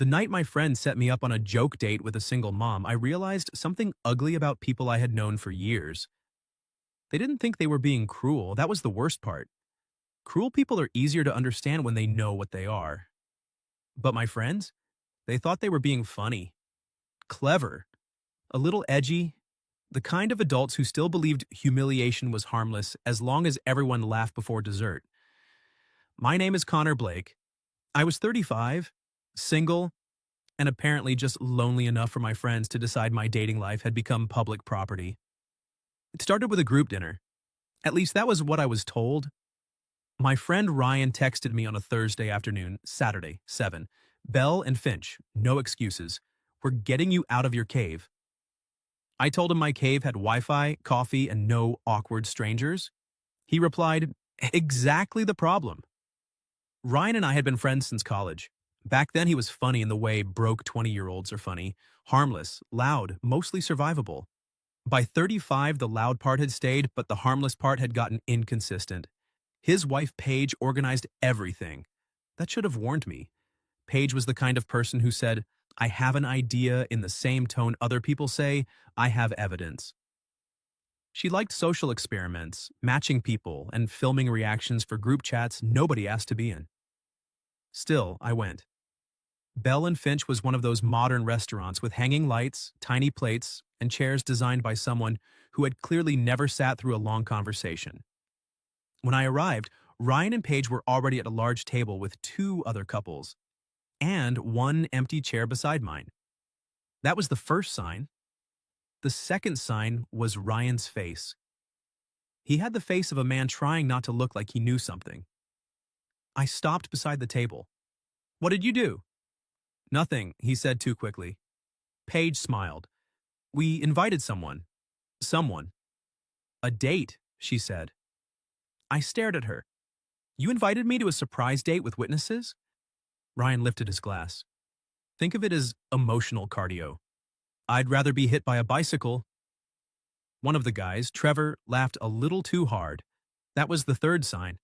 The night my friend set me up on a joke date with a single mom, I realized something ugly about people I had known for years. They didn't think they were being cruel. That was the worst part. Cruel people are easier to understand when they know what they are. But my friends, they thought they were being funny, clever, a little edgy, the kind of adults who still believed humiliation was harmless as long as everyone laughed before dessert. My name is Connor Blake. I was 35, single, and apparently just lonely enough for my friends to decide my dating life had become public property. It started with a group dinner. At least that was what I was told. My friend Ryan texted me on a Thursday afternoon, Saturday, 7. Bell and Finch, no excuses. We're getting you out of your cave. I told him my cave had Wi-Fi, coffee, and no awkward strangers. He replied, exactly the problem. Ryan and I had been friends since college. Back then he was funny in the way broke 20-year-olds are funny, harmless, loud, mostly survivable. By 35, the loud part had stayed, but the harmless part had gotten inconsistent. His wife, Paige, organized everything. That should have warned me. Paige was the kind of person who said, I have an idea in the same tone other people say, I have evidence. She liked social experiments, matching people, and filming reactions for group chats nobody asked to be in. Still, I went. Bell and Finch was one of those modern restaurants with hanging lights, tiny plates, and chairs designed by someone who had clearly never sat through a long conversation. When I arrived, Ryan and Paige were already at a large table with two other couples, and one empty chair beside mine. That was the first sign. The second sign was Ryan's face. He had the face of a man trying not to look like he knew something. I stopped beside the table. What did you do? Nothing, he said too quickly. Paige smiled. We invited someone. Someone. A date, she said. I stared at her. You invited me to a surprise date with witnesses? Ryan lifted his glass. Think of it as emotional cardio. I'd rather be hit by a bicycle. One of the guys, Trevor, laughed a little too hard. That was the third sign.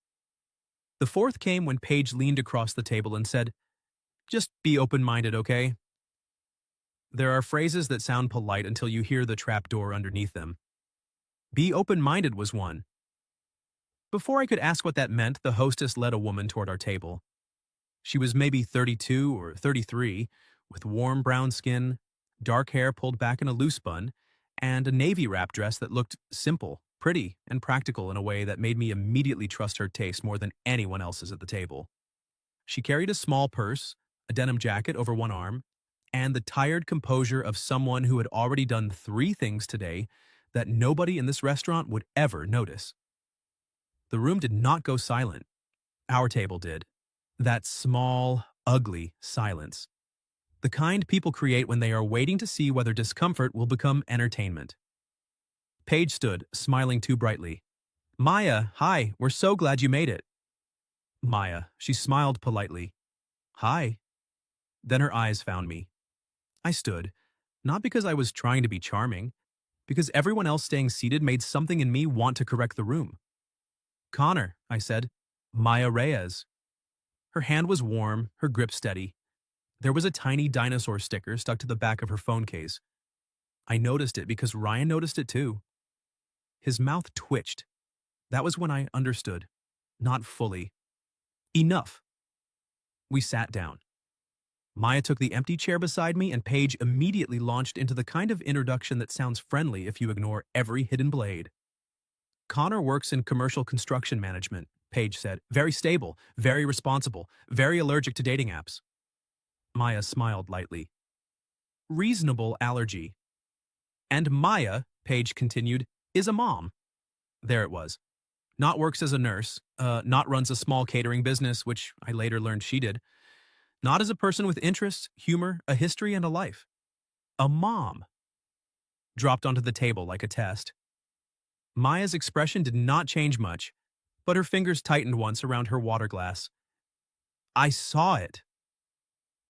The fourth came when Paige leaned across the table and said, just be open-minded, okay? There are phrases that sound polite until you hear the trapdoor underneath them. Be open-minded was one. Before I could ask what that meant, the hostess led a woman toward our table. She was maybe 32 or 33, with warm brown skin, dark hair pulled back in a loose bun, and a navy wrap dress that looked simple, pretty, and practical in a way that made me immediately trust her taste more than anyone else's at the table. She carried a small purse, a denim jacket over one arm, and the tired composure of someone who had already done 3 things today that nobody in this restaurant would ever notice. The room did not go silent. Our table did. That small, ugly silence. The kind people create when they are waiting to see whether discomfort will become entertainment. Paige stood, smiling too brightly. Maya, hi, we're so glad you made it. Maya, she smiled politely. Hi. Then her eyes found me. I stood, not because I was trying to be charming, because everyone else staying seated made something in me want to correct the room. Connor, I said. Maya Reyes. Her hand was warm, her grip steady. There was a tiny dinosaur sticker stuck to the back of her phone case. I noticed it because Ryan noticed it too. His mouth twitched. That was when I understood. Not fully. Enough. We sat down. Maya took the empty chair beside me, and Paige immediately launched into the kind of introduction that sounds friendly if you ignore every hidden blade. Connor works in commercial construction management, Paige said. Very stable, very responsible, very allergic to dating apps. Maya smiled lightly. Reasonable allergy. And Maya, Paige continued, is a mom. There it was. Not works as a nurse, not runs a small catering business, which I later learned she did. Not as a person with interests, humor, a history, and a life. A mom. Dropped onto the table like a test. Maya's expression did not change much, but her fingers tightened once around her water glass. I saw it.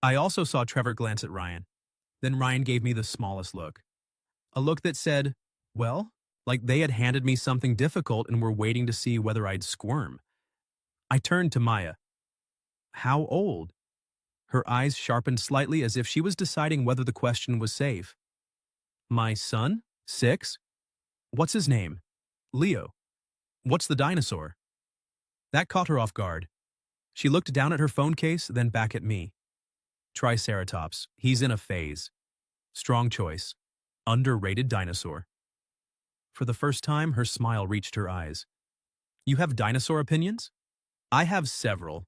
I also saw Trevor glance at Ryan. Then Ryan gave me the smallest look. A look that said, well, like they had handed me something difficult and were waiting to see whether I'd squirm. I turned to Maya. How old? Her eyes sharpened slightly as if she was deciding whether the question was safe. My son? 6? What's his name? Leo. What's the dinosaur? That caught her off guard. She looked down at her phone case, then back at me. Triceratops. He's in a phase. Strong choice. Underrated dinosaur. For the first time, her smile reached her eyes. You have dinosaur opinions? I have several.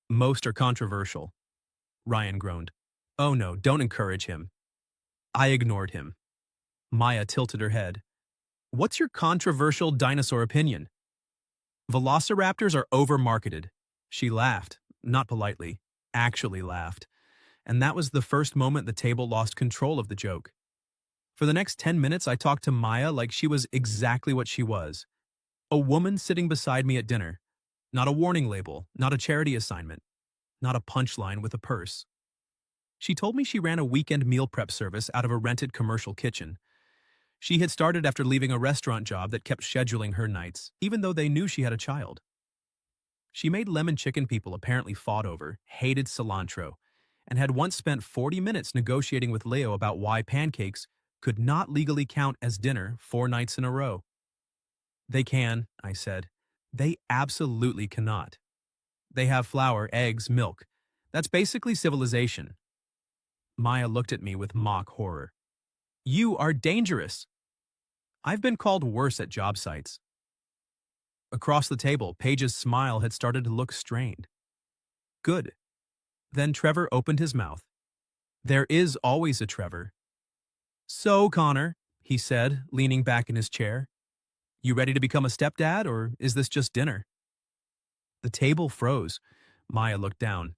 Most are controversial. Ryan groaned. Oh no, don't encourage him. I ignored him. Maya tilted her head. What's your controversial dinosaur opinion? Velociraptors are overmarketed. She laughed, not politely, actually laughed. And that was the first moment the table lost control of the joke. For the next 10 minutes, I talked to Maya like she was exactly what she was. A woman sitting beside me at dinner. Not a warning label, not a charity assignment, not a punchline with a purse. She told me she ran a weekend meal prep service out of a rented commercial kitchen. She had started after leaving a restaurant job that kept scheduling her nights, even though they knew she had a child. She made lemon chicken people apparently fought over, hated cilantro, and had once spent 40 minutes negotiating with Leo about why pancakes could not legally count as dinner 4 nights in a row. They can, I said. They absolutely cannot. They have flour, eggs, milk. That's basically civilization. Maya looked at me with mock horror. You are dangerous. I've been called worse at job sites. Across the table, Paige's smile had started to look strained. Good. Then Trevor opened his mouth. There is always a Trevor. So, Connor, he said, leaning back in his chair, you ready to become a stepdad, or is this just dinner? The table froze. Maya looked down.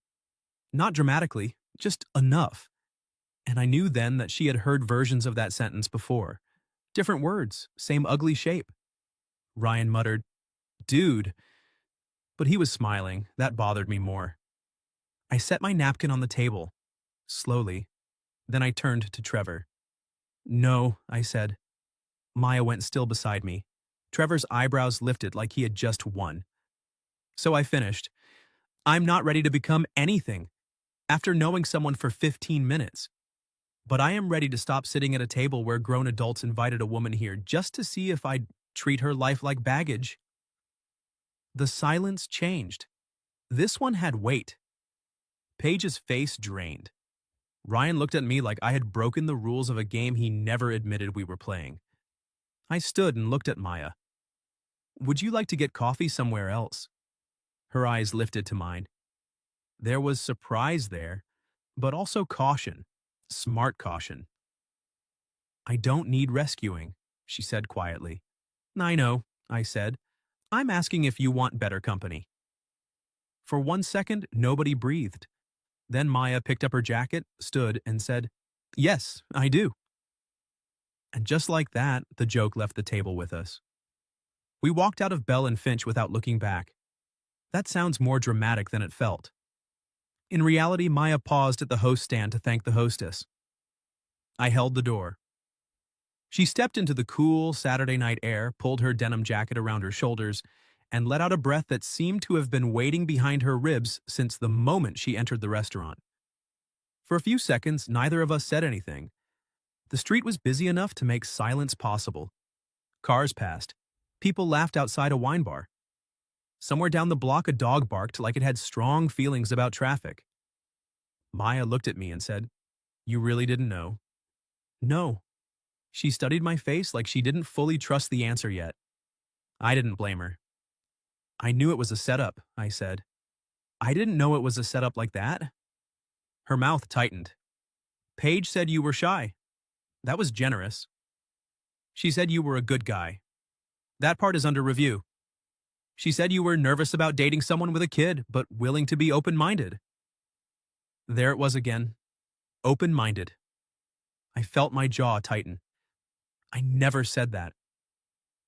Not dramatically, just enough. And I knew then that she had heard versions of that sentence before. Different words, same ugly shape. Ryan muttered, Dude. But he was smiling. That bothered me more. I set my napkin on the table, slowly. Then I turned to Trevor. No, I said. Maya went still beside me. Trevor's eyebrows lifted like he had just won. So I finished. I'm not ready to become anything, after knowing someone for 15 minutes. But I am ready to stop sitting at a table where grown adults invited a woman here just to see if I'd treat her life like baggage. The silence changed. This one had weight. Paige's face drained. Ryan looked at me like I had broken the rules of a game he never admitted we were playing. I stood and looked at Maya. Would you like to get coffee somewhere else? Her eyes lifted to mine. There was surprise there, but also caution. Smart caution. I don't need rescuing, she said quietly. I know, I said. I'm asking if you want better company. For 1 second, nobody breathed. Then Maya picked up her jacket, stood, and said, Yes, I do. And just like that, the joke left the table with us. We walked out of Bell and Finch without looking back. That sounds more dramatic than it felt. In reality, Maya paused at the host stand to thank the hostess. I held the door. She stepped into the cool Saturday night air, pulled her denim jacket around her shoulders, and let out a breath that seemed to have been waiting behind her ribs since the moment she entered the restaurant. For a few seconds, neither of us said anything. The street was busy enough to make silence possible. Cars passed. People laughed outside a wine bar. Somewhere down the block, a dog barked like it had strong feelings about traffic. Maya looked at me and said, You really didn't know? No. She studied my face like she didn't fully trust the answer yet. I didn't blame her. I knew it was a setup, I said. I didn't know it was a setup like that. Her mouth tightened. Paige said you were shy. That was generous. She said you were a good guy. That part is under review. She said you were nervous about dating someone with a kid, but willing to be open-minded. There it was again. Open-minded. I felt my jaw tighten. I never said that.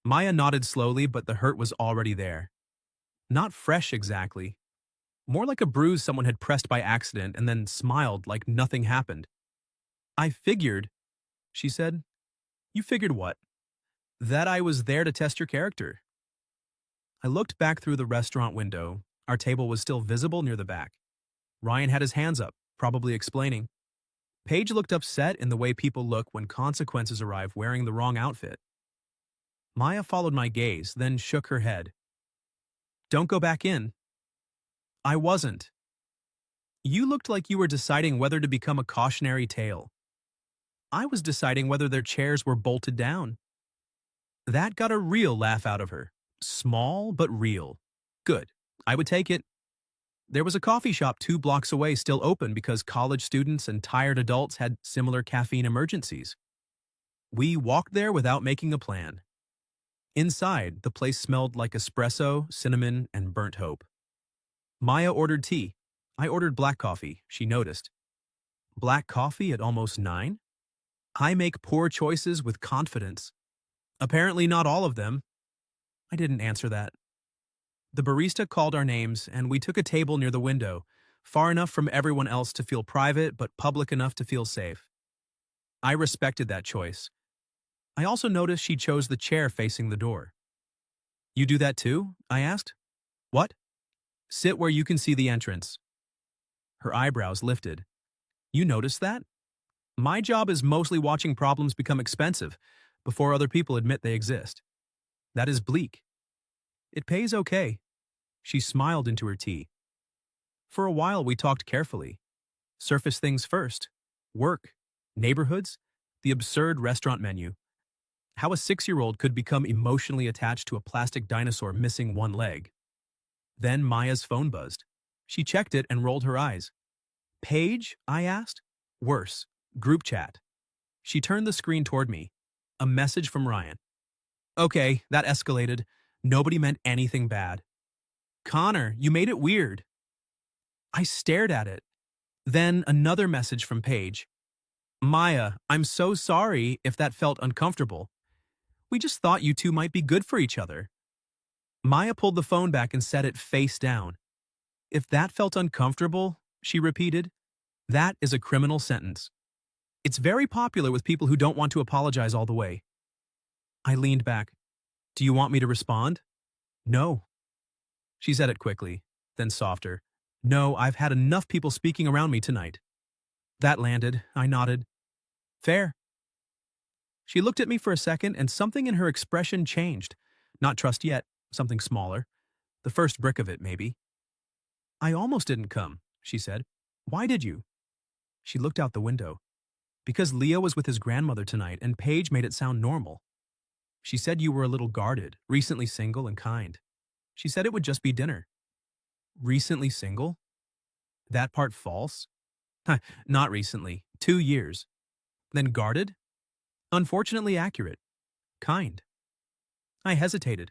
Maya nodded slowly, but the hurt was already there. Not fresh exactly. More like a bruise someone had pressed by accident and then smiled like nothing happened. I figured, she said. You figured what? That I was there to test your character. I looked back through the restaurant window. Our table was still visible near the back. Ryan had his hands up, probably explaining. Paige looked upset in the way people look when consequences arrive wearing the wrong outfit. Maya followed my gaze, then shook her head. Don't go back in. I wasn't. You looked like you were deciding whether to become a cautionary tale. I was deciding whether their chairs were bolted down. That got a real laugh out of her. Small, but real. Good. I would take it. There was a coffee shop 2 blocks away still open because college students and tired adults had similar caffeine emergencies. We walked there without making a plan. Inside, the place smelled like espresso, cinnamon, and burnt hope. Maya ordered tea. I ordered black coffee, she noticed. Black coffee at almost 9? I make poor choices with confidence. Apparently not all of them. I didn't answer that. The barista called our names, and we took a table near the window, far enough from everyone else to feel private but public enough to feel safe. I respected that choice. I also noticed she chose the chair facing the door. You do that too? I asked. What? Sit where you can see the entrance. Her eyebrows lifted. You noticed that? My job is mostly watching problems become expensive before other people admit they exist. That is bleak. It pays okay. She smiled into her tea. For a while we talked carefully. Surface things first. Work, neighborhoods, the absurd restaurant menu. How a 6-year-old could become emotionally attached to a plastic dinosaur missing one leg. Then Maya's phone buzzed. She checked it and rolled her eyes. Paige? I asked. Worse. Group chat. She turned the screen toward me. A message from Ryan. Okay, that escalated. Nobody meant anything bad. Connor, you made it weird. I stared at it. Then another message from Paige. Maya, I'm so sorry if that felt uncomfortable. We just thought you two might be good for each other. Maya pulled the phone back and set it face down. If that felt uncomfortable, she repeated, that is a criminal sentence. It's very popular with people who don't want to apologize all the way. I leaned back. Do you want me to respond? No. She said it quickly, then softer. No, I've had enough people speaking around me tonight. That landed. I nodded. Fair. She looked at me for a second and something in her expression changed. Not trust yet, something smaller. The first brick of it, maybe. I almost didn't come, she said. Why did you? She looked out the window. Because Leo was with his grandmother tonight and Paige made it sound normal. She said you were a little guarded, recently single and kind. She said it would just be dinner. Recently single? That part false? Not recently. 2 years. Then guarded? Unfortunately accurate. Kind. I hesitated.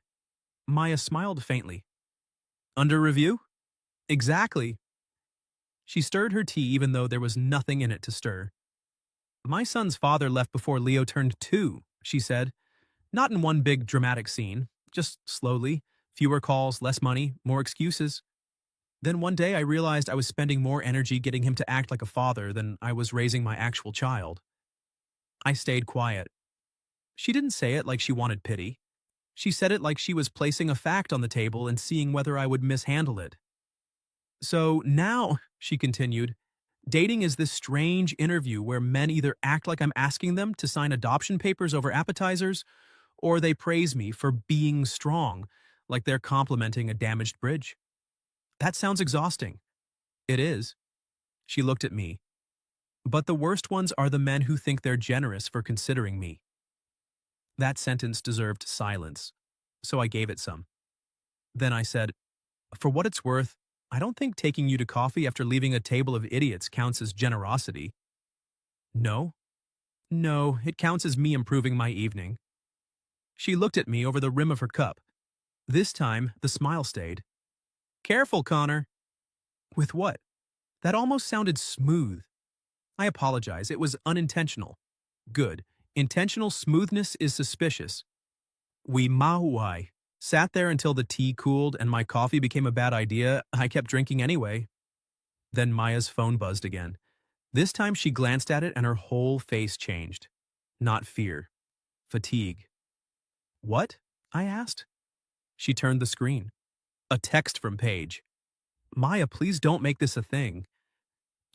Maya smiled faintly. Under review? Exactly. She stirred her tea even though there was nothing in it to stir. My son's father left before Leo turned 2, she said. Not in one big dramatic scene, just slowly. Fewer calls, less money, more excuses. Then one day I realized I was spending more energy getting him to act like a father than I was raising my actual child. I stayed quiet. She didn't say it like she wanted pity. She said it like she was placing a fact on the table and seeing whether I would mishandle it. So now, she continued, dating is this strange interview where men either act like I'm asking them to sign adoption papers over appetizers, or they praise me for being strong, like they're complimenting a damaged bridge. That sounds exhausting. It is. She looked at me. But the worst ones are the men who think they're generous for considering me. That sentence deserved silence, so I gave it some. Then I said, for what it's worth, I don't think taking you to coffee after leaving a table of idiots counts as generosity. No? No, it counts as me improving my evening. She looked at me over the rim of her cup. This time, the smile stayed. Careful, Connor. With what? That almost sounded smooth. I apologize, it was unintentional. Good. Intentional smoothness is suspicious. We mahuai. Sat there until the tea cooled and my coffee became a bad idea. I kept drinking anyway. Then Maya's phone buzzed again. This time she glanced at it and her whole face changed. Not fear. Fatigue. What? I asked. She turned the screen. A text from Paige. Maya, please don't make this a thing.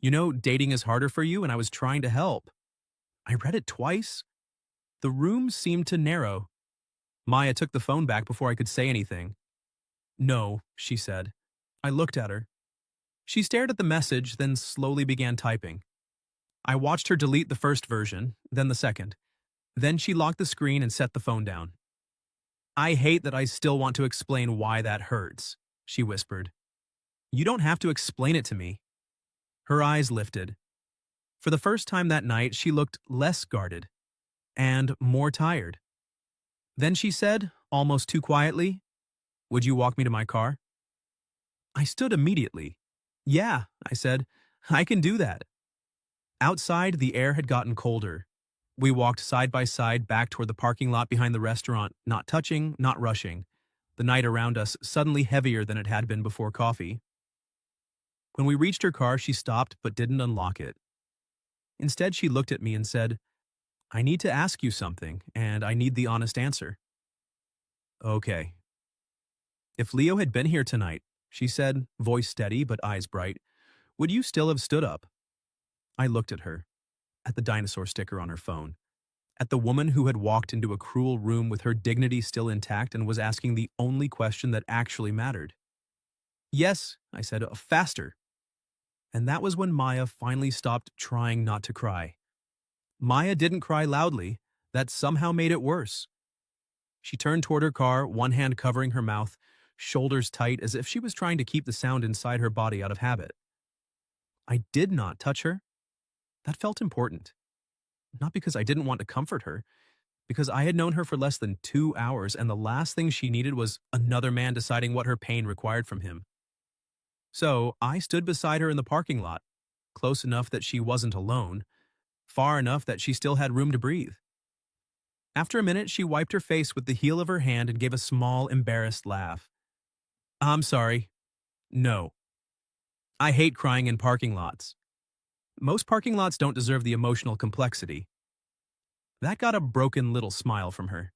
You know, dating is harder for you, and I was trying to help. I read it twice. The room seemed to narrow. Maya took the phone back before I could say anything. No, she said. I looked at her. She stared at the message, then slowly began typing. I watched her delete the first version, then the second. Then she locked the screen and set the phone down. I hate that I still want to explain why that hurts, she whispered. You don't have to explain it to me. Her eyes lifted. For the first time that night, she looked less guarded and more tired. Then she said, almost too quietly, would you walk me to my car? I stood immediately. Yeah, I said, I can do that. Outside, the air had gotten colder. We walked side by side back toward the parking lot behind the restaurant, not touching, not rushing. The night around us suddenly heavier than it had been before coffee. When we reached her car, she stopped but didn't unlock it. Instead, she looked at me and said, I need to ask you something, and I need the honest answer. Okay. If Leo had been here tonight, she said, voice steady but eyes bright, would you still have stood up? I looked at her, at the dinosaur sticker on her phone, at the woman who had walked into a cruel room with her dignity still intact and was asking the only question that actually mattered. Yes, I said, faster. And that was when Maya finally stopped trying not to cry. Maya didn't cry loudly. That somehow made it worse. She turned toward her car, one hand covering her mouth, shoulders tight as if she was trying to keep the sound inside her body out of habit. I did not touch her. That felt important. Not because I didn't want to comfort her, because I had known her for less than 2 hours and the last thing she needed was another man deciding what her pain required from him. So I stood beside her in the parking lot, close enough that she wasn't alone, far enough that she still had room to breathe. After a minute, she wiped her face with the heel of her hand and gave a small, embarrassed laugh. I'm sorry. No. I hate crying in parking lots. Most parking lots don't deserve the emotional complexity. That got a broken little smile from her.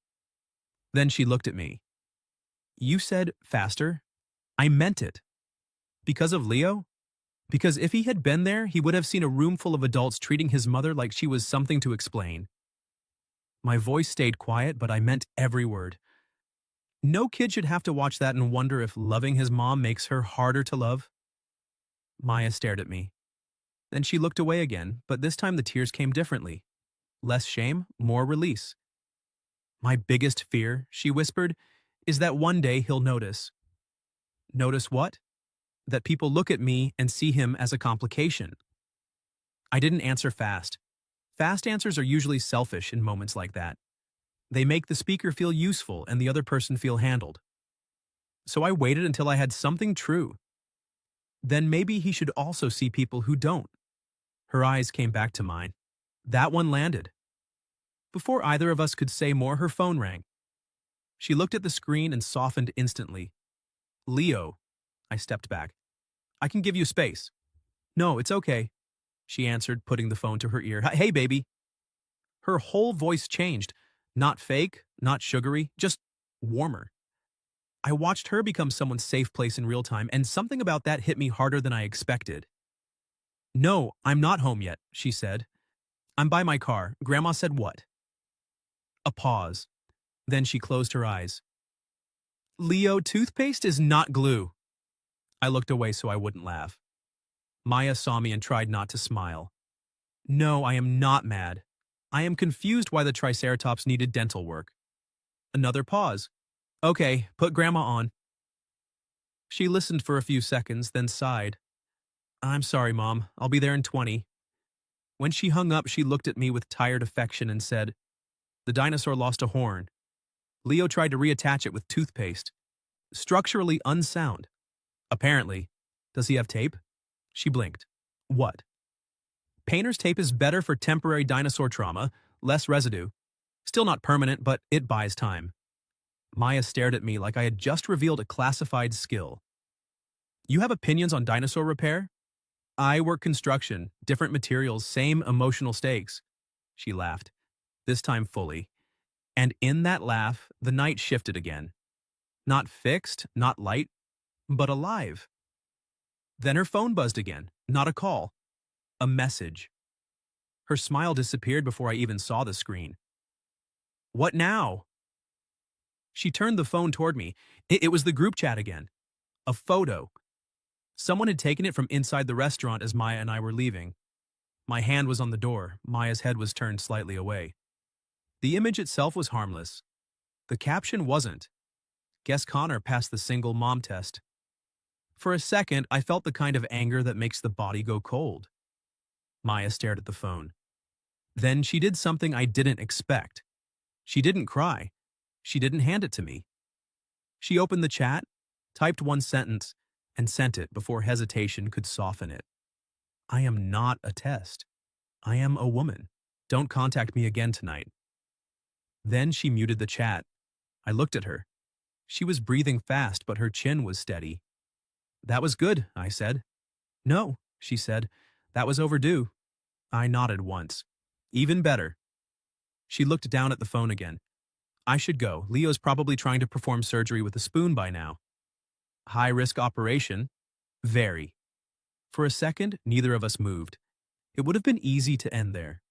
Then she looked at me. You said faster? I meant it. Because of Leo? Because if he had been there, he would have seen a room full of adults treating his mother like she was something to explain. My voice stayed quiet, but I meant every word. No kid should have to watch that and wonder if loving his mom makes her harder to love. Maya stared at me. Then she looked away again, but this time the tears came differently. Less shame, more release. My biggest fear, she whispered, is that one day he'll notice. Notice what? That people look at me and see him as a complication. I didn't answer fast. Fast answers are usually selfish in moments like that. They make the speaker feel useful and the other person feel handled. So I waited until I had something true. Then maybe he should also see people who don't. Her eyes came back to mine. That one landed. Before either of us could say more, her phone rang. She looked at the screen and softened instantly. Leo. I stepped back. I can give you space. No, it's okay, she answered, putting the phone to her ear. Hey, baby. Her whole voice changed. Not fake, not sugary, just warmer. I watched her become someone's safe place in real time, and something about that hit me harder than I expected. No, I'm not home yet, she said. I'm by my car. Grandma said what? A pause. Then she closed her eyes. Leo, toothpaste is not glue. I looked away so I wouldn't laugh. Maya saw me and tried not to smile. No, I am not mad. I am confused why the Triceratops needed dental work. Another pause. Okay, put Grandma on. She listened for a few seconds, then sighed. I'm sorry, Mom. I'll be there in 20. When she hung up, she looked at me with tired affection and said, The dinosaur lost a horn. Leo tried to reattach it with toothpaste. Structurally unsound. Apparently. Does he have tape? She blinked. What? Painter's tape is better for temporary dinosaur trauma, less residue. Still not permanent, but it buys time. Maya stared at me like I had just revealed a classified skill. You have opinions on dinosaur repair? I work construction, different materials, same emotional stakes. She laughed, this time fully. And in that laugh, the night shifted again. Not fixed, not light, but alive. Then her phone buzzed again, not a call. A message. Her smile disappeared before I even saw the screen. What now? She turned the phone toward me. It was the group chat again. A photo. Someone had taken it from inside the restaurant as Maya and I were leaving. My hand was on the door. Maya's head was turned slightly away. The image itself was harmless. The caption wasn't. Guess Connor passed the single mom test. For a second, I felt the kind of anger that makes the body go cold. Maya stared at the phone. Then she did something I didn't expect. She didn't cry. She didn't hand it to me. She opened the chat, typed one sentence, and sent it before hesitation could soften it. I am not a test. I am a woman. Don't contact me again tonight. Then she muted the chat. I looked at her. She was breathing fast, but her chin was steady. That was good, I said. No, she said. That was overdue. I nodded once. Even better. She looked down at the phone again. I should go. Leo's probably trying to perform surgery with a spoon by now. High-risk operation? Very. For a second, neither of us moved. It would have been easy to end there.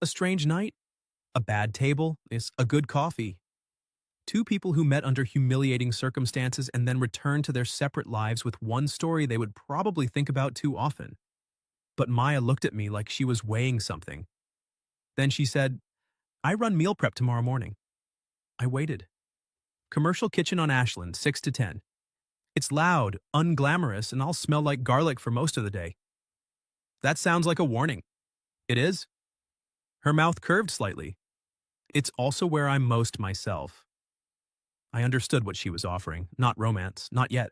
A strange night? A bad table? Is a good coffee? Two people who met under humiliating circumstances and then returned to their separate lives with one story they would probably think about too often. But Maya looked at me like she was weighing something. Then she said, I run meal prep tomorrow morning. I waited. Commercial kitchen on Ashland, 6 to 10. It's loud, unglamorous, and I'll smell like garlic for most of the day. That sounds like a warning. It is? Her mouth curved slightly. It's also where I'm most myself. I understood what she was offering, not romance, not yet.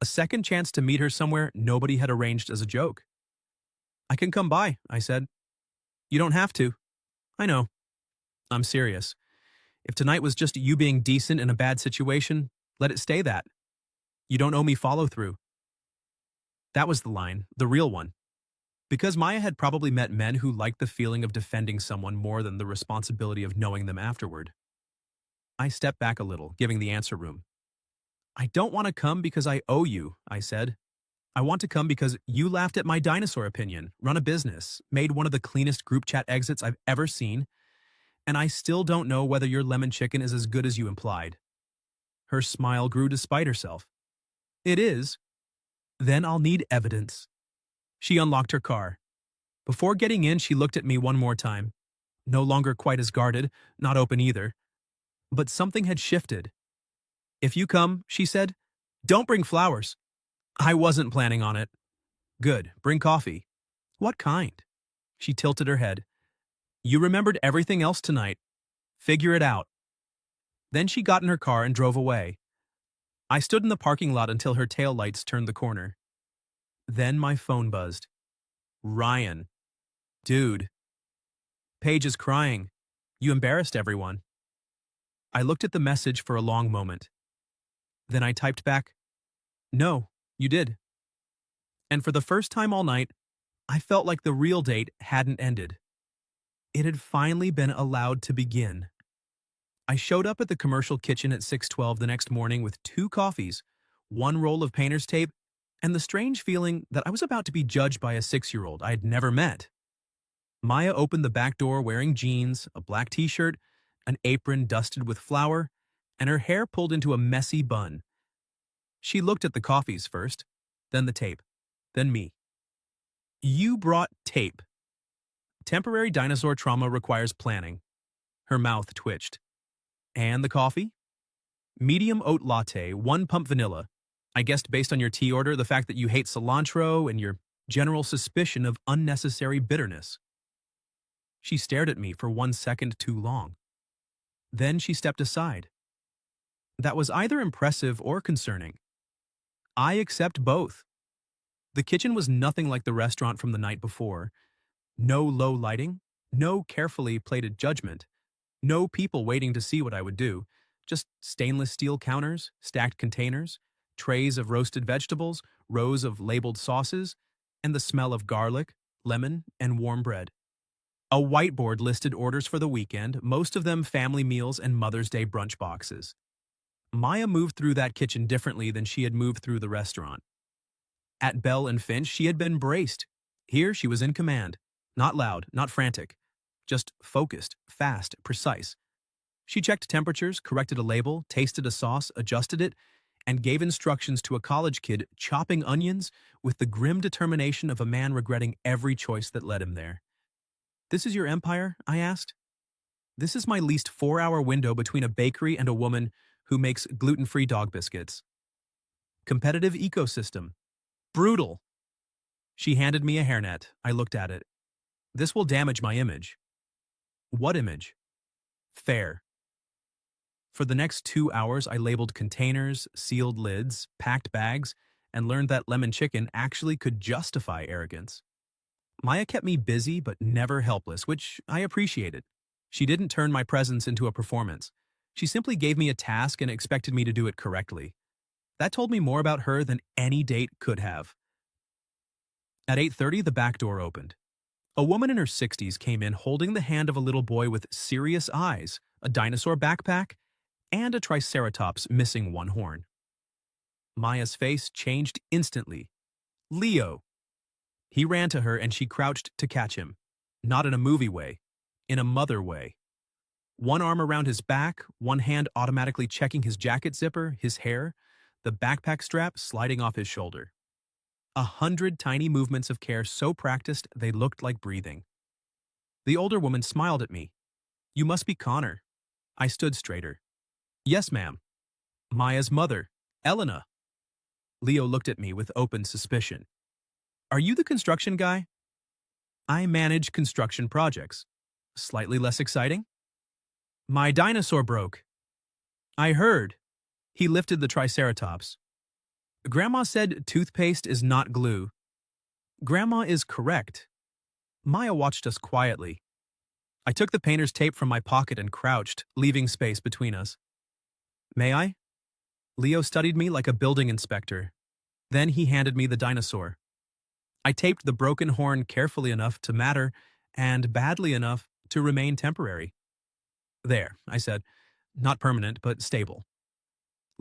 A second chance to meet her somewhere nobody had arranged as a joke. I can come by, I said. You don't have to. I know. I'm serious. If tonight was just you being decent in a bad situation, let it stay that. You don't owe me follow-through. That was the line, the real one. Because Maya had probably met men who liked the feeling of defending someone more than the responsibility of knowing them afterward. I stepped back a little, giving the answer room. I don't want to come because I owe you, I said. I want to come because you laughed at my dinosaur opinion, run a business, made one of the cleanest group chat exits I've ever seen, and I still don't know whether your lemon chicken is as good as you implied. Her smile grew despite herself. It is. Then I'll need evidence. She unlocked her car. Before getting in, she looked at me one more time. No longer quite as guarded, not open either. But something had shifted. If you come, she said, don't bring flowers. I wasn't planning on it. Good, bring coffee. What kind? She tilted her head. You remembered everything else tonight. Figure it out. Then she got in her car and drove away. I stood in the parking lot until her taillights turned the corner. Then my phone buzzed. Ryan. Dude. Paige is crying. You embarrassed everyone. I looked at the message for a long moment. Then I typed back, no, you did. And for the first time all night, I felt like the real date hadn't ended. It had finally been allowed to begin. I showed up at the commercial kitchen at 6:12 the next morning with 2 coffees, 1 roll of painter's tape, and the strange feeling that I was about to be judged by a 6-year-old I had never met. Maya opened the back door wearing jeans, a black t-shirt, an apron dusted with flour, and her hair pulled into a messy bun. She looked at the coffees first, then the tape, then me. You brought tape. Temporary dinosaur trauma requires planning. Her mouth twitched. And the coffee? Medium oat latte, 1 pump vanilla. I guessed based on your tea order, the fact that you hate cilantro and your general suspicion of unnecessary bitterness. She stared at me for 1 second too long. Then she stepped aside. That was either impressive or concerning. I accept both. The kitchen was nothing like the restaurant from the night before. No low lighting, no carefully plated judgment, no people waiting to see what I would do, just stainless steel counters, stacked containers, trays of roasted vegetables, rows of labeled sauces, and the smell of garlic, lemon, and warm bread. A whiteboard listed orders for the weekend, most of them family meals and Mother's Day brunch boxes. Maya moved through that kitchen differently than she had moved through the restaurant. At Bell and Finch, she had been braced, Here she was in command. Not loud, not frantic. Just focused, fast, precise. She checked temperatures, corrected a label, tasted a sauce, adjusted it, and gave instructions to a college kid chopping onions with the grim determination of a man regretting every choice that led him there. "This is your empire?" I asked. "This is my least 4-hour window between a bakery and a woman who makes gluten-free dog biscuits. Competitive ecosystem. Brutal." She handed me a hairnet. I looked at it. "This will damage my image." "What image?" "Fair." For the next 2 hours, I labeled containers, sealed lids, packed bags, and learned that lemon chicken actually could justify arrogance. Maya kept me busy but never helpless, which I appreciated. She didn't turn my presence into a performance. She simply gave me a task and expected me to do it correctly. That told me more about her than any date could have. At 8:30, the back door opened. A woman in her 60s came in holding the hand of a little boy with serious eyes, a dinosaur backpack, and a triceratops missing one horn. Maya's face changed instantly. "Leo!" He ran to her and she crouched to catch him. Not in a movie way, in a mother way. One arm around his back, one hand automatically checking his jacket zipper, his hair, the backpack strap sliding off his shoulder. 100 tiny movements of care so practiced they looked like breathing. The older woman smiled at me. "You must be Connor." I stood straighter. "Yes, ma'am." "Maya's mother, Elena." Leo looked at me with open suspicion. "Are you the construction guy?" "I manage construction projects." "Slightly less exciting?" "My dinosaur broke." "I heard." He lifted the triceratops. "Grandma said toothpaste is not glue." "Grandma is correct." Maya watched us quietly. I took the painter's tape from my pocket and crouched, leaving space between us. "May I?" Leo studied me like a building inspector. Then he handed me the dinosaur. I taped the broken horn carefully enough to matter, and badly enough to remain temporary. "There," I said. "Not permanent, but stable."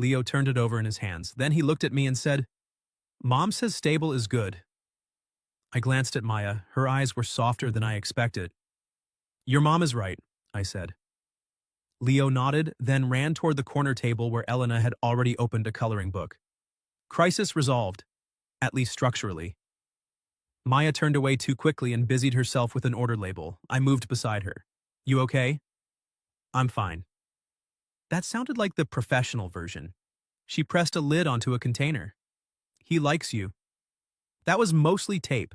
Leo turned it over in his hands. Then he looked at me and said, "Mom says stable is good." I glanced at Maya. Her eyes were softer than I expected. "Your mom is right," I said. Leo nodded, then ran toward the corner table where Elena had already opened a coloring book. Crisis resolved, at least structurally. Maya turned away too quickly and busied herself with an order label. I moved beside her. "You okay?" "I'm fine." That sounded like the professional version. She pressed a lid onto a container. "He likes you." That was mostly tape.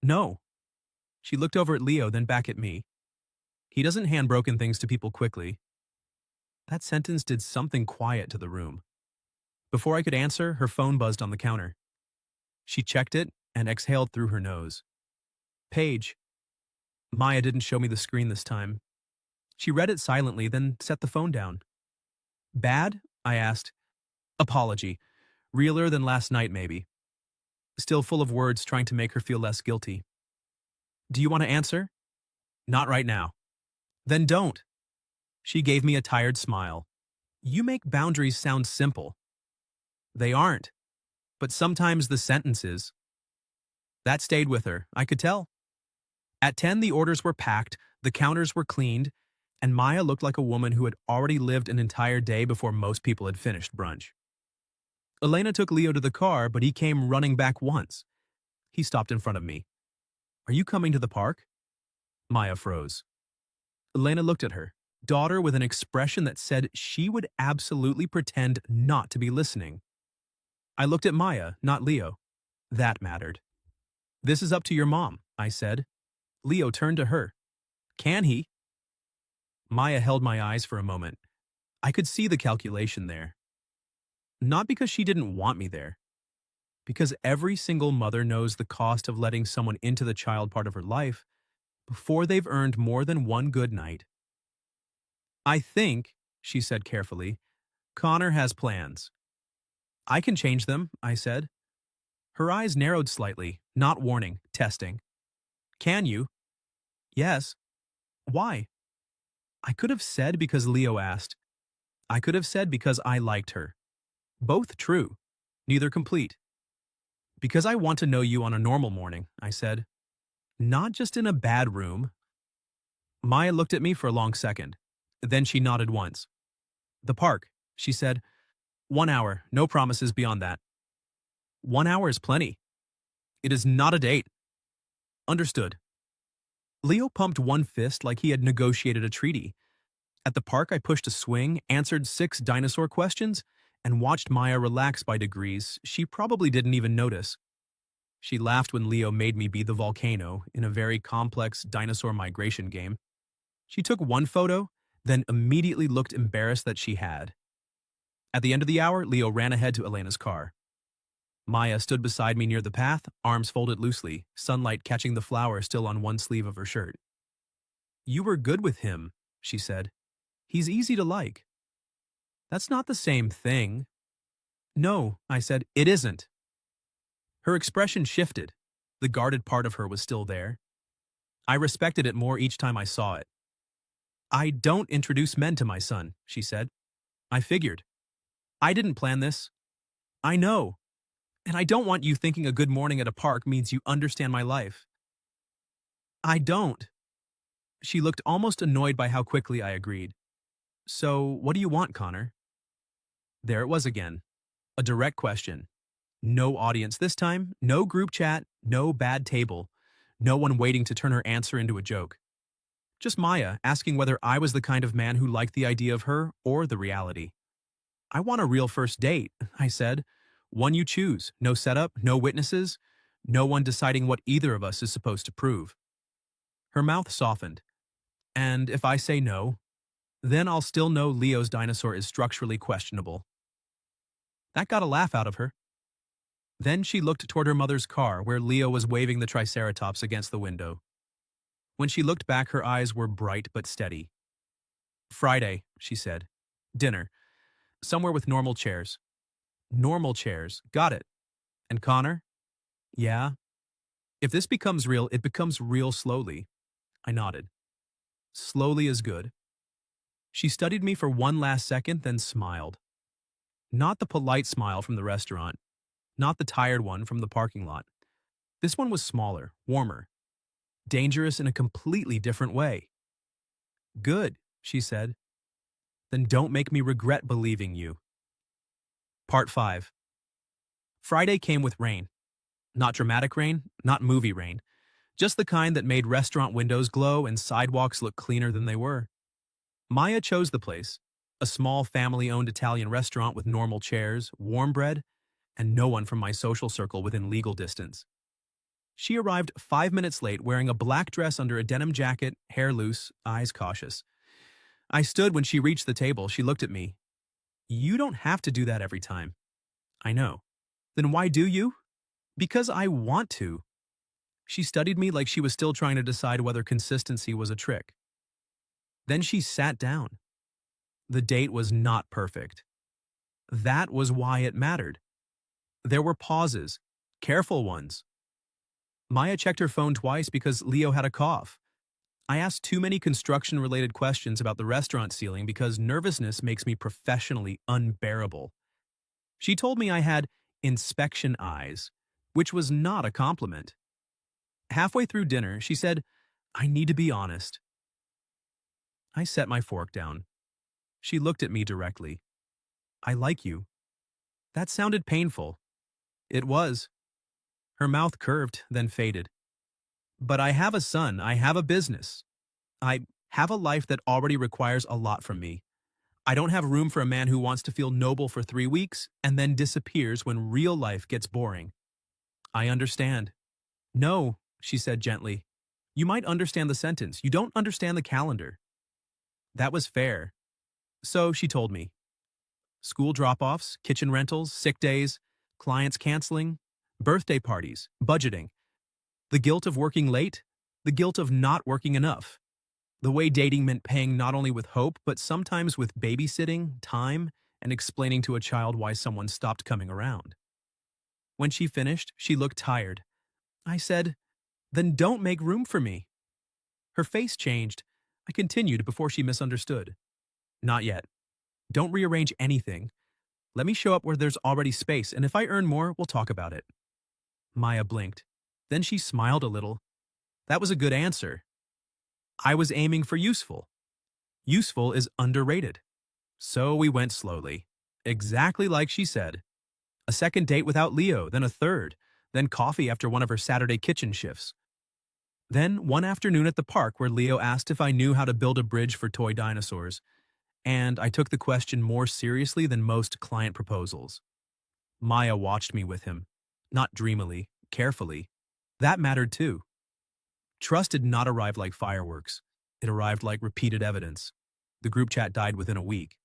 "No." She looked over at Leo, then back at me. "He doesn't hand broken things to people quickly." That sentence did something quiet to the room. Before I could answer, her phone buzzed on the counter. She checked it and exhaled through her nose. "Page." Maya didn't show me the screen this time. She read it silently, then set the phone down. "Bad?" I asked. "Apology. Realer than last night, maybe." Still full of words, trying to make her feel less guilty. "Do you want to answer?" "Not right now." "Then don't." She gave me a tired smile. "You make boundaries sound simple." "They aren't. But sometimes the sentence is." That stayed with her, I could tell. At 10, the orders were packed, the counters were cleaned, and Maya looked like a woman who had already lived an entire day before most people had finished brunch. Elena took Leo to the car, but he came running back once. He stopped in front of me. "Are you coming to the park?" Maya froze. Elena looked at her daughter with an expression that said she would absolutely pretend not to be listening. I looked at Maya, not Leo. That mattered. "This is up to your mom," I said. Leo turned to her. "Can he?" Maya held my eyes for a moment. I could see the calculation there. Not because she didn't want me there. Because every single mother knows the cost of letting someone into the child part of her life before they've earned more than one good night. "I think," she said carefully, "Connor has plans." "I can change them," I said. Her eyes narrowed slightly, not warning, testing. "Can you?" "Yes." "Why?" I could have said because Leo asked. I could have said because I liked her. Both true, neither complete. "Because I want to know you on a normal morning," I said. Not just in a bad room. Maya looked at me for a long second. Then she nodded once. The park, she said. 1 hour, no promises beyond that. 1 hour is plenty. It is not a date. Understood. Leo pumped one fist like he had negotiated a treaty. At the park, I pushed a swing, answered 6 dinosaur questions, and watched Maya relax by degrees she probably didn't even notice. She laughed when Leo made me be the volcano in a very complex dinosaur migration game. She took one photo, then immediately looked embarrassed that she had. At the end of the hour, Leo ran ahead to Elena's car. Maya stood beside me near the path, arms folded loosely, sunlight catching the flower still on one sleeve of her shirt. You were good with him, she said. He's easy to like. That's not the same thing. No, I said, it isn't. Her expression shifted. The guarded part of her was still there. I respected it more each time I saw it. I don't introduce men to my son, she said. I figured. I didn't plan this. I know. And I don't want you thinking a good morning at a park means you understand my life. I don't. She looked almost annoyed by how quickly I agreed. So, what do you want, Connor? There it was again. A direct question. No audience this time, no group chat, no bad table, no one waiting to turn her answer into a joke. Just Maya asking whether I was the kind of man who liked the idea of her or the reality. I want a real first date, I said. One you choose, no setup, no witnesses, no one deciding what either of us is supposed to prove. Her mouth softened. And if I say no, then I'll still know Leo's dinosaur is structurally questionable. That got a laugh out of her. Then she looked toward her mother's car where Leo was waving the Triceratops against the window. When she looked back, her eyes were bright but steady. Friday, she said. Dinner. Somewhere with normal chairs. Normal chairs. Got it. And Connor? Yeah. If this becomes real, it becomes real slowly. I nodded. Slowly is good. She studied me for one last second, then smiled. Not the polite smile from the restaurant. Not the tired one from the parking lot. This one was smaller, warmer. Dangerous in a completely different way. Good, she said. Then don't make me regret believing you. Part 5. Friday came with rain. Not dramatic rain, not movie rain. Just the kind that made restaurant windows glow and sidewalks look cleaner than they were. Maya chose the place, a small family-owned Italian restaurant with normal chairs, warm bread, and no one from my social circle within legal distance. She arrived 5 minutes late wearing a black dress under a denim jacket, hair loose, eyes cautious. I stood when she reached the table. She looked at me. You don't have to do that every time. I know. Then why do you? Because I want to. She studied me like she was still trying to decide whether consistency was a trick. Then she sat down. The date was not perfect. That was why it mattered. There were pauses, careful ones. Maya checked her phone twice because Leo had a cough. I asked too many construction-related questions about the restaurant ceiling because nervousness makes me professionally unbearable. She told me I had inspection eyes, which was not a compliment. Halfway through dinner, she said, I need to be honest. I set my fork down. She looked at me directly. I like you. That sounded painful. It was. Her mouth curved, then faded. But I have a son, I have a business. I have a life that already requires a lot from me. I don't have room for a man who wants to feel noble for 3 weeks and then disappears when real life gets boring. I understand. No, she said gently. You might understand the sentence. You don't understand the calendar. That was fair. So she told me. School drop-offs, kitchen rentals, sick days, clients canceling, birthday parties, budgeting. The guilt of working late, the guilt of not working enough. The way dating meant paying not only with hope, but sometimes with babysitting, time, and explaining to a child why someone stopped coming around. When she finished, she looked tired. I said, Then don't make room for me. Her face changed. I continued before she misunderstood. Not yet. Don't rearrange anything. Let me show up where there's already space, and if I earn more, we'll talk about it. Maya blinked. Then she smiled a little. That was a good answer. I was aiming for useful. Useful is underrated. So we went slowly. Exactly like she said. A second date without Leo, then a third, then coffee after one of her Saturday kitchen shifts. Then one afternoon at the park where Leo asked if I knew how to build a bridge for toy dinosaurs, and I took the question more seriously than most client proposals. Maya watched me with him, not dreamily, carefully. That mattered too. Trust did not arrive like fireworks. It arrived like repeated evidence. The group chat died within a week.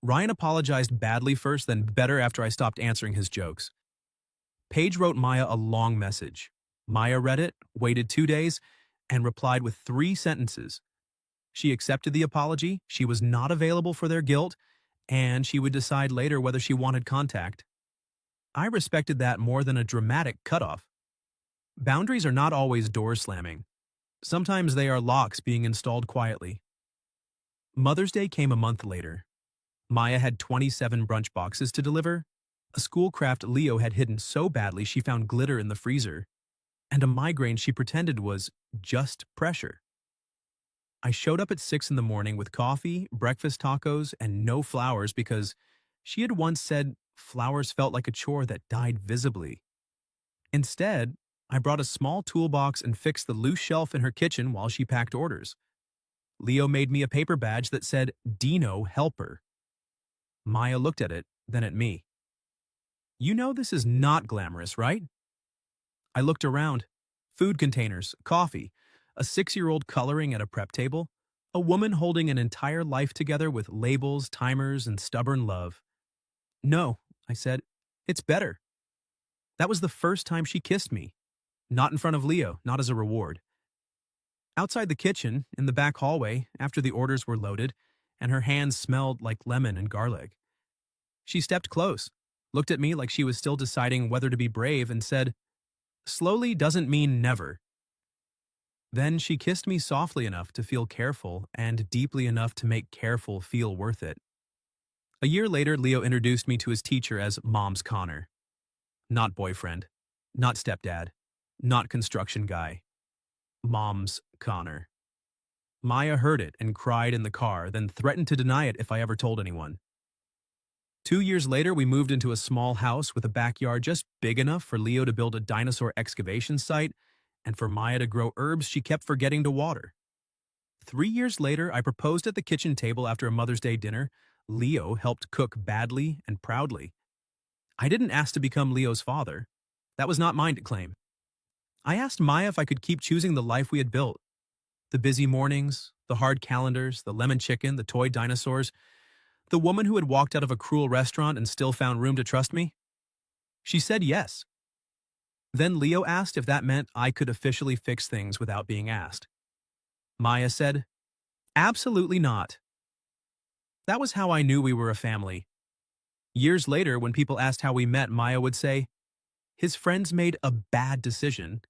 Ryan apologized badly first, then better after I stopped answering his jokes. Paige wrote Maya a long message. Maya read it, waited 2 days, and replied with 3 sentences. She accepted the apology, she was not available for their guilt, and she would decide later whether she wanted contact. I respected that more than a dramatic cutoff. Boundaries are not always doors slamming. Sometimes they are locks being installed quietly. Mother's Day came a month later. Maya had 27 brunch boxes to deliver, a schoolcraft Leo had hidden so badly she found glitter in the freezer, and a migraine she pretended was just pressure. I showed up at 6 in the morning with coffee, breakfast tacos, and no flowers because she had once said flowers felt like a chore that died visibly. Instead, I brought a small toolbox and fixed the loose shelf in her kitchen while she packed orders. Leo made me a paper badge that said Dino Helper. Maya looked at it, then at me. You know this is not glamorous, right? I looked around. Food containers, coffee, a 6-year-old coloring at a prep table, a woman holding an entire life together with labels, timers, and stubborn love. No, I said, it's better. That was the first time she kissed me. Not in front of Leo, not as a reward. Outside the kitchen, in the back hallway, after the orders were loaded, and her hands smelled like lemon and garlic. She stepped close, looked at me like she was still deciding whether to be brave, and said, "Slowly doesn't mean never." Then she kissed me softly enough to feel careful and deeply enough to make careful feel worth it. A year later, Leo introduced me to his teacher as Mom's Connor. Not boyfriend, not stepdad, not construction guy. Mom's Connor. Maya heard it and cried in the car, then threatened to deny it if I ever told anyone. 2 years later, we moved into a small house with a backyard just big enough for Leo to build a dinosaur excavation site and for Maya to grow herbs she kept forgetting to water. 3 years later, I proposed at the kitchen table after a Mother's Day dinner. Leo helped cook badly and proudly. I didn't ask to become Leo's father. That was not mine to claim. I asked Maya if I could keep choosing the life we had built. The busy mornings, the hard calendars, the lemon chicken, the toy dinosaurs, the woman who had walked out of a cruel restaurant and still found room to trust me. She said yes. Then Leo asked if that meant I could officially fix things without being asked. Maya said, "Absolutely not." That was how I knew we were a family. Years later, when people asked how we met, Maya would say, "His friends made a bad decision."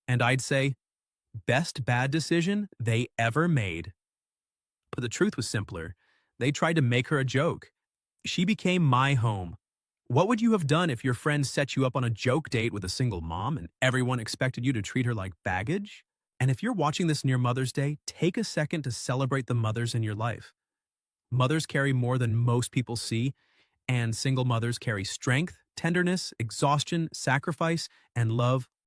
And I'd say, "Best bad decision they ever made." But the truth was simpler. They tried to make her a joke. She became my home. What would you have done if your friend set you up on a joke date with a single mom and everyone expected you to treat her like baggage? And if you're watching this near Mother's Day, take a second to celebrate the mothers in your life. Mothers carry more than most people see, and single mothers carry strength, tenderness, exhaustion, sacrifice, and love